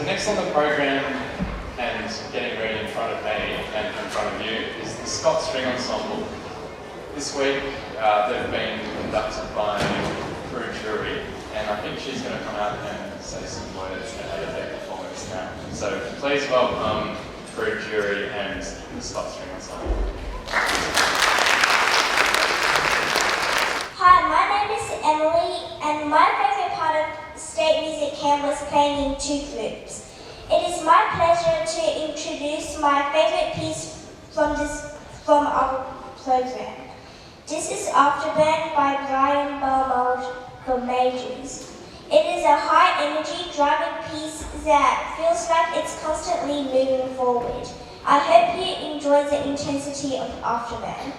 So next on the program, and getting ready in front of me and in front of you, is the Scott String Ensemble. This week they've been conducted by Prue jury, and I think she's going to come out and say some words ahead of their performance now. So please welcome Prue jury and the Scott String Ensemble. Hi, my name is Emily, and my favourite part of state music camp was playing in 2 groups. It is my pleasure to introduce my favourite piece from our program. This is Afterburn by Balmages. It is a high-energy, driving piece that feels like it's constantly moving forward. I hope you enjoy the intensity of Afterburn.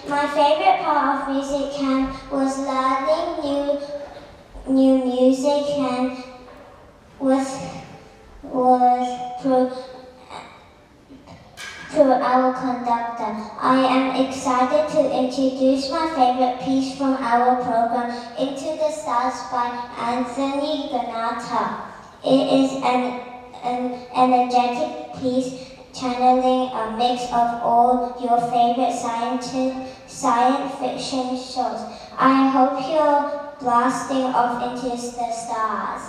My favourite part of music camp was learning new music and was Prue, our conductor. I am excited to introduce my favourite piece from our program, Into the Stars by Granata. It is an energetic piece channeling a mix of all your favourite science fiction shows. I hope you're blasting off into the stars.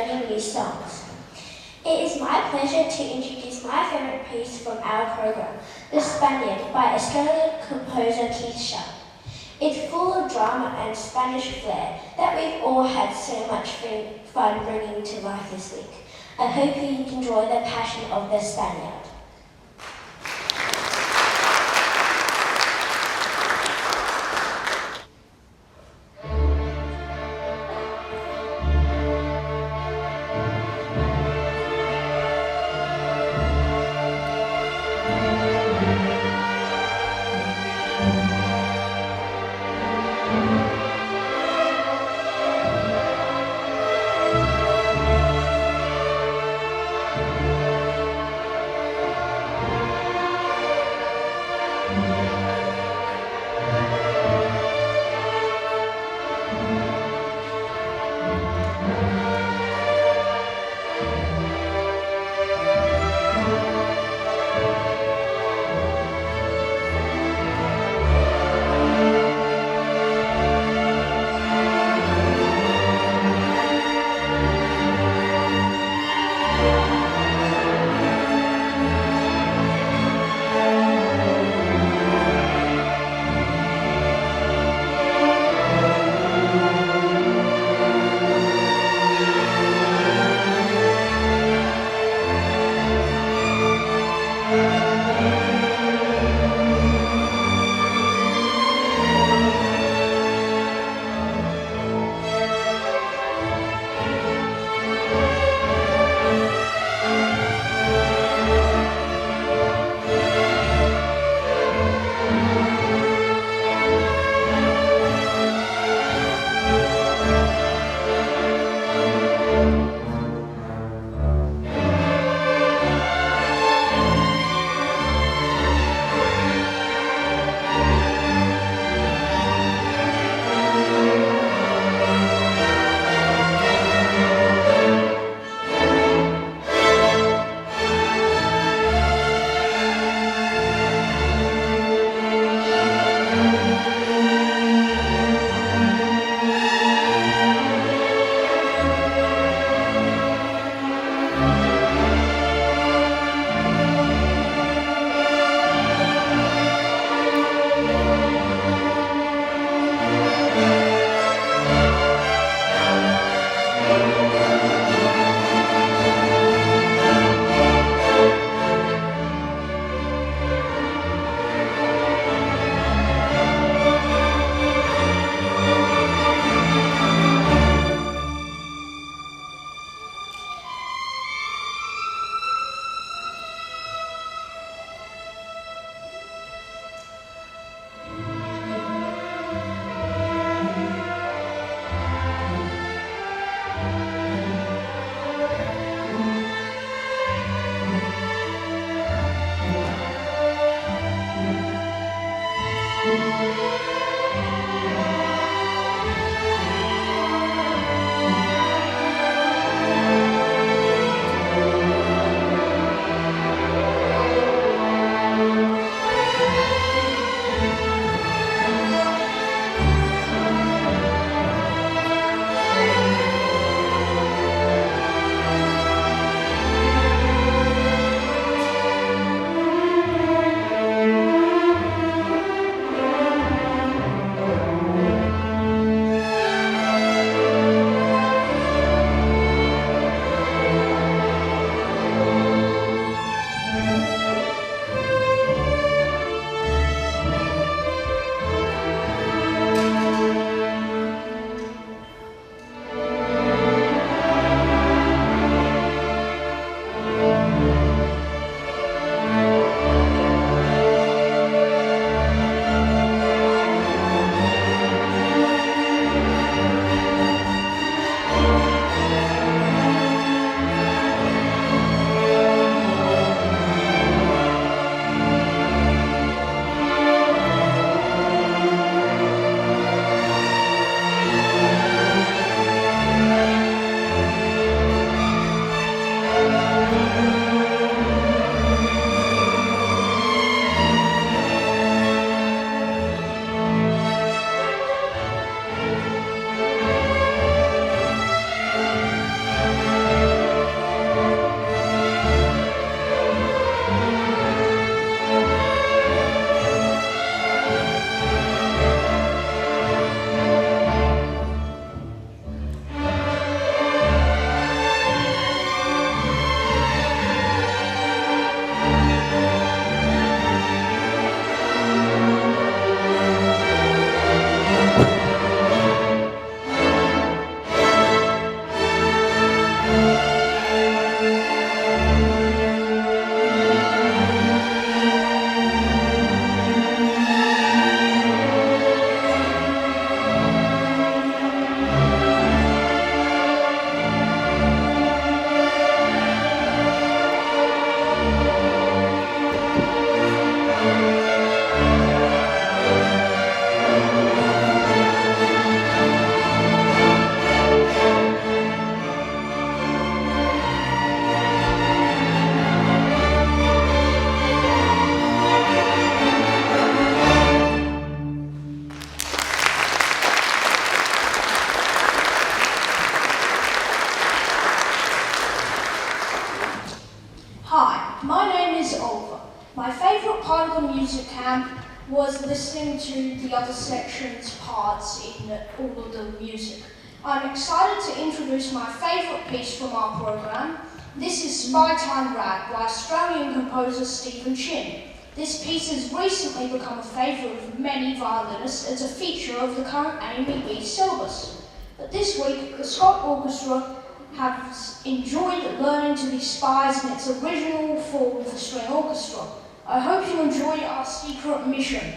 learning new songs. It is my pleasure to introduce my favourite piece from our program, The Spaniard by Australian composer Keith Sharp. It's full of drama and Spanish flair that we've all had so much fun bringing to life this week. I hope you enjoy the passion of The Spaniard. My favourite part of the music camp was listening to the other sections' parts in all of the music. I'm excited to introduce my favourite piece from our program. This is Spy Time Rag by Australian composer Stephen Chin. This piece has recently become a favourite of many violinists as a feature of the current AMEB syllabus. But this week, the Scott Orchestra has enjoyed learning to be spies in its original form for string orchestra. I hope you enjoyed our secret mission.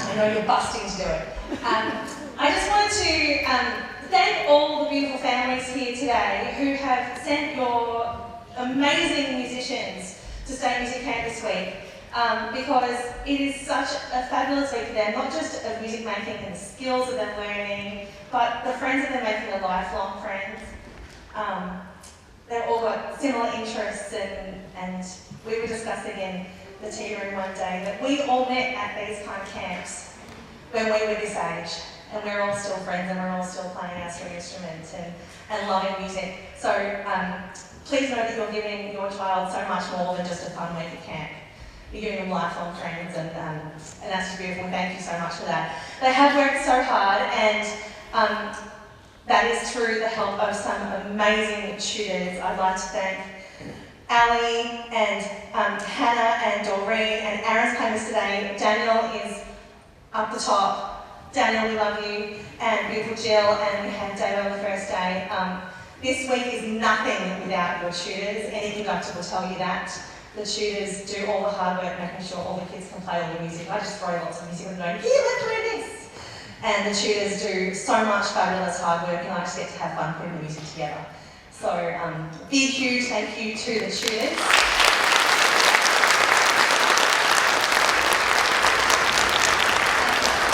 I know you're busting to do it. I just wanted to thank all the beautiful families here today who have sent your amazing musicians to State Music Camp this week, because it is such a fabulous week for them, not just of music making and the skills of them learning, but the friends that they're making are lifelong friends. They've all got similar interests, and we were discussing in the tea room one day that we all met at these kind of camps when we were this age, and we're all still friends and we're all still playing our string instruments and loving music. So please know that you're giving your child so much more than just a fun week at camp. You're giving them lifelong friends, and that's just beautiful. Thank you so much for that. They have worked so hard, and that is through the help of some amazing tutors. I'd like to thank Ali and Hannah and Doreen, and Aaron's playing us today. Daniel is up the top. Daniel, we love you. And beautiful Jill, and we had David on the first day. This week is nothing without your tutors. Any conductor will tell you that. The tutors do all the hard work making sure all the kids can play all the music. I just throw lots of music and going, here, let's play this. And the tutors do so much fabulous hard work, and I just get to have fun putting the music together. So, big, huge thank you to the tutors.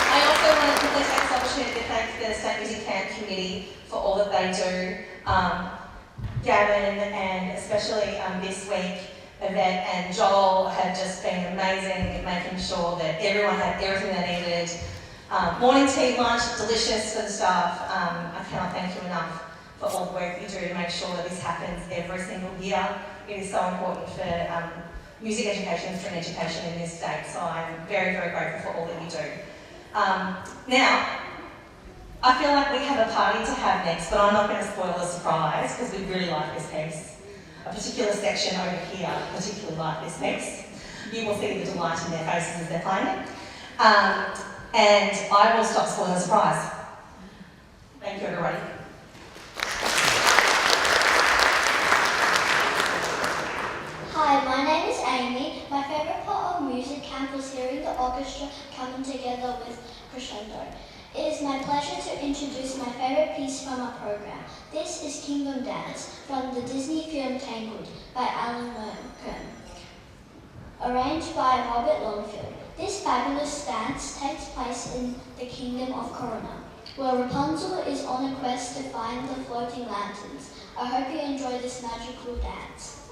I also want to take this opportunity to thank the State Music Camp Committee for all that they do. Gavin, and especially this week, Yvette and Joel have just been amazing at making sure that everyone had everything they needed. Morning tea, lunch, delicious for the staff. I cannot thank you enough for all the work that you do to make sure that this happens every single year. It is so important for music education and string education in this state, so I'm very, very grateful for all that you do. Now, I feel like we have a party to have next, but I'm not going to spoil the surprise because we really like this piece. A particular section over here particularly like this piece. You will see the delight in their faces as they're playing it. And I will stop spoiling the surprise. Thank you, everybody. Hi, my name is Amy. My favourite part of music camp was hearing the orchestra coming together with crescendo. It is my pleasure to introduce my favourite piece from our program. This is Kingdom Dance from the Disney film Tangled by Alan Menken, arranged by Robert Longfield. This fabulous dance takes place in the Kingdom of Corona, where Rapunzel is on a quest to find the floating lanterns. I hope you enjoy this magical dance.